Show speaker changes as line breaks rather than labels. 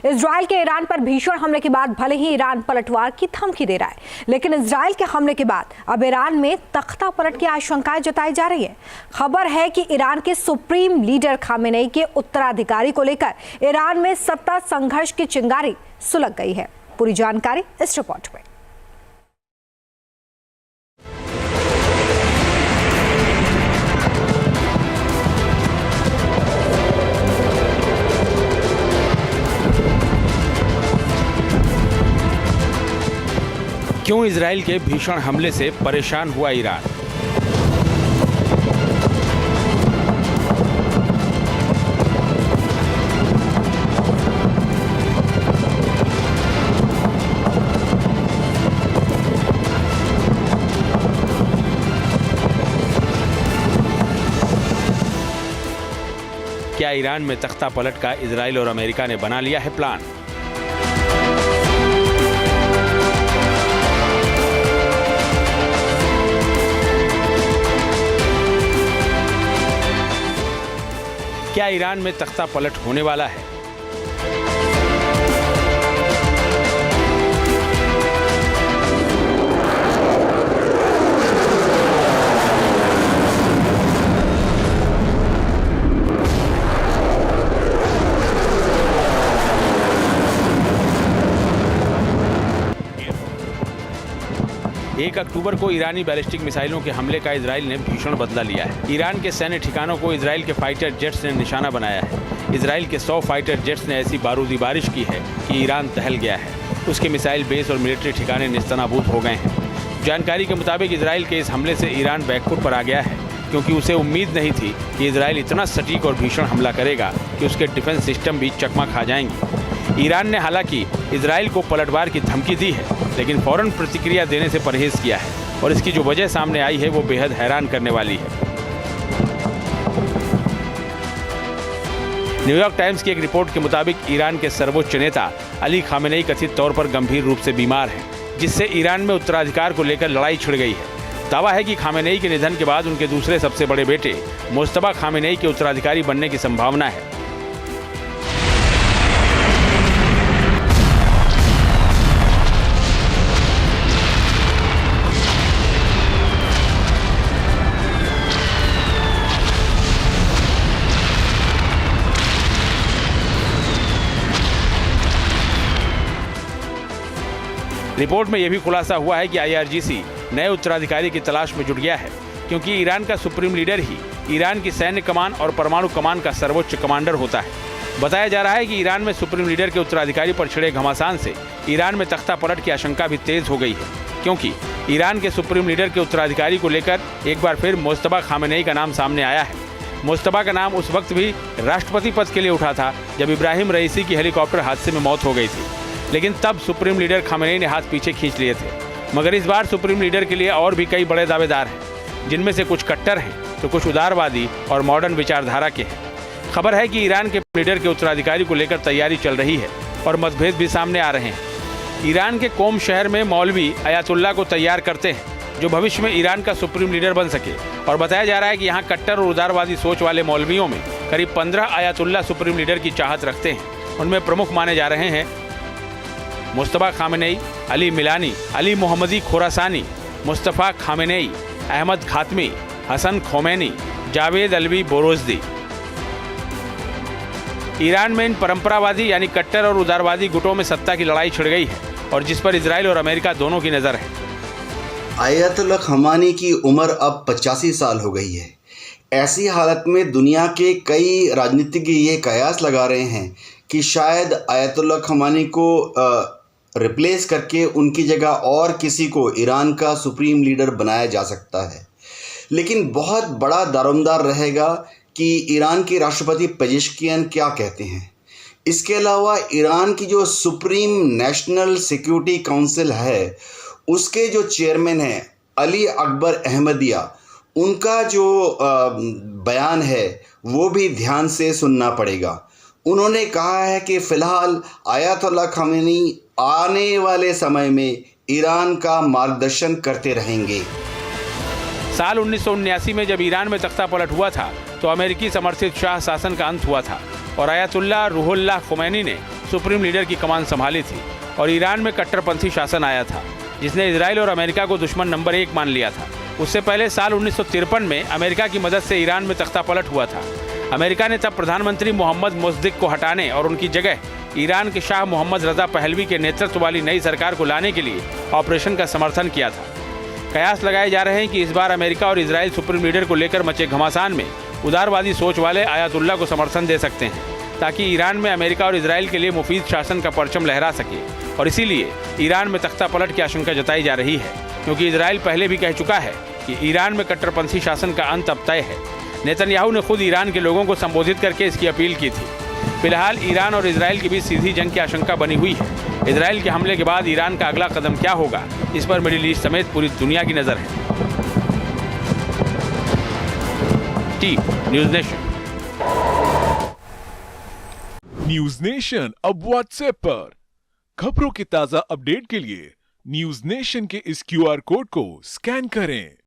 Israel के Iran पर भीषण हमले के बाद भले ही ईरान पलटवार की धमकी दे रहा है, लेकिन इजराइल के हमले के बाद अब ईरान में तख्ता पलट की आशंकाएं जताई जा रही है। खबर है कि ईरान के सुप्रीम लीडर खामेनेई के उत्तराधिकारी को लेकर ईरान में सत्ता संघर्ष की चिंगारी सुलग गई है। पूरी जानकारी इस रिपोर्ट में।
क्यों इजराइल के भीषण हमले से परेशान हुआ ईरान? क्या ईरान में तख्ता पलट का इजराइल और अमेरिका ने बना लिया है प्लान? क्या ईरान में तख्ता पलट होने वाला है? एक अक्टूबर को ईरानी बैलिस्टिक मिसाइलों के हमले का इजराइल ने भीषण बदला लिया है। ईरान के सैन्य ठिकानों को इजराइल के फाइटर जेट्स ने निशाना बनाया है। इजराइल के 100 फाइटर जेट्स ने ऐसी बारूदी बारिश की है कि ईरान दहल गया है। उसके मिसाइल बेस और मिलिट्री ठिकाने निस्तनाबूद हो गए हैं। जानकारी के मुताबिक इजराइल के इस हमले से ईरान बैकफुट पर आ गया है, क्योंकि उसे उम्मीद नहीं थी कि इजराइल इतना सटीक और भीषण हमला करेगा कि उसके डिफेंस सिस्टम भी चकमा खा जाएंगे। ईरान ने हालांकि इजराइल को पलटवार की धमकी दी है, लेकिन फौरन प्रतिक्रिया देने से परहेज किया है और इसकी जो वजह सामने आई है वो बेहद हैरान करने वाली है। न्यूयॉर्क टाइम्स की एक रिपोर्ट के मुताबिक ईरान के सर्वोच्च नेता अली खामेनेई कथित तौर पर गंभीर रूप से बीमार हैं, जिससे ईरान में उत्तराधिकार को लेकर लड़ाई छिड़ गई है। दावा है कि खामेनेई के निधन के बाद उनके दूसरे सबसे बड़े बेटे मुस्तफा खामेनेई के उत्तराधिकारी बनने की संभावना है। रिपोर्ट में यह भी खुलासा हुआ है कि IRGC नए उत्तराधिकारी की तलाश में जुट गया है, क्योंकि ईरान का सुप्रीम लीडर ही ईरान की सैन्य कमान और परमाणु कमान का सर्वोच्च कमांडर होता है। बताया जा रहा है कि ईरान में सुप्रीम लीडर के उत्तराधिकारी पर छिड़े घमासान से ईरान में तख्ता पलट की आशंका भी तेज हो गई है, क्योंकि ईरान के सुप्रीम लीडर के उत्तराधिकारी को लेकर एक बार फिर मुस्तफा खामेनेई का नाम सामने आया है। मुस्तफा का नाम उस वक्त भी राष्ट्रपति पद के लिए उठा था जब इब्राहिम रईसी की हेलीकॉप्टर हादसे में मौत हो गई थी, लेकिन तब सुप्रीम लीडर खामेनेई ने हाथ पीछे खींच लिए थे। मगर इस बार सुप्रीम लीडर के लिए और भी कई बड़े दावेदार हैं, जिनमें से कुछ कट्टर हैं तो कुछ उदारवादी और मॉडर्न विचारधारा के हैं। खबर है कि ईरान के लीडर के उत्तराधिकारी को लेकर तैयारी चल रही है और मतभेद भी सामने आ रहे हैं। ईरान के कोम शहर में मौलवी अयातुल्ला को तैयार करते हैं, जो भविष्य में ईरान का सुप्रीम लीडर बन सके। और बताया जा रहा है कि यहाँ कट्टर और उदारवादी सोच वाले मौलवियों में करीब 15 अयातुल्ला सुप्रीम लीडर की चाहत रखते हैं। उनमें प्रमुख माने जा रहे हैं Mustafa Khamenei, Ali Milani, Ali Mohammadi Khorasani, Mustafa Khamenei, Ahmad Khatami, Hassan Khomeini, Javed Alavi Borujerdi. Iran में इन परंपरावादी यानी कट्टर और उदारवादी गुटों में सत्ता की लड़ाई छिड़ गई है, और जिस पर इजराइल और अमेरिका दोनों की नज़र है।
आयतुल्ला खमानी की उम्र अब 85 साल हो गई है। ऐसी हालत में दुनिया के कई राजनीतिज्ञ ये कयास लगा रहे हैं कि शायद आयतुल्ला खमानी को रिप्लेस करके उनकी जगह और किसी को ईरान का सुप्रीम लीडर बनाया जा सकता है। लेकिन बहुत बड़ा दारोमदार रहेगा कि ईरान के राष्ट्रपति पेजेश्कियान क्या कहते हैं। इसके अलावा ईरान की जो सुप्रीम नेशनल सिक्योरिटी काउंसिल है, उसके जो चेयरमैन हैं अली अकबर अहमदिया, उनका जो बयान है वो भी ध्यान से सुनना पड़ेगा। उन्होंने कहा है कि फ़िलहाल आयतुल्ला खामेनी आने वाले समय में ईरान का मार्गदर्शन करते रहेंगे।
साल 1979 में जब ईरान में तख्ता पलट हुआ था तो अमेरिकी समर्थित शाह शासन का अंत हुआ था और आयतुल्ला रूहुल्लाह खुमैनी ने सुप्रीम लीडर की कमान संभाली थी और ईरान में कट्टरपंथी शासन आया था, जिसने इजराइल और अमेरिका को दुश्मन नंबर 1 मान लिया था। उससे पहले साल 1953 में अमेरिका की मदद से ईरान में तख्ता पलट हुआ था। अमेरिका ने तब प्रधानमंत्री मोहम्मद मुसद्दिक को हटाने और उनकी जगह ईरान के शाह मोहम्मद रजा पहलवी के नेतृत्व वाली नई सरकार को लाने के लिए ऑपरेशन का समर्थन किया था। कयास लगाए जा रहे हैं कि इस बार अमेरिका और इजराइल सुप्रीम लीडर को लेकर मचे घमासान में उदारवादी सोच वाले आयतुल्ला को समर्थन दे सकते हैं, ताकि ईरान में अमेरिका और इजराइल के लिए मुफीद शासन का परचम लहरा सके। और इसीलिए ईरान में तख्ता पलट की आशंका जताई जा रही है, क्योंकि इजराइल पहले भी कह चुका है कि ईरान में कट्टरपंथी शासन का अंत अब तय है। नेतन्याहू ने खुद ईरान के लोगों को संबोधित करके इसकी अपील की थी। फिलहाल ईरान और इजराइल के बीच सीधी जंग की आशंका बनी हुई है। इजराइल के हमले के बाद ईरान का अगला कदम क्या होगा, इस पर मिडिल ईस्ट समेत पूरी दुनिया की नजर है। Team news nation.
News nation अब व्हाट्सएप पर खबरों के ताजा अपडेट के लिए न्यूज नेशन के इस QR कोड को स्कैन करें।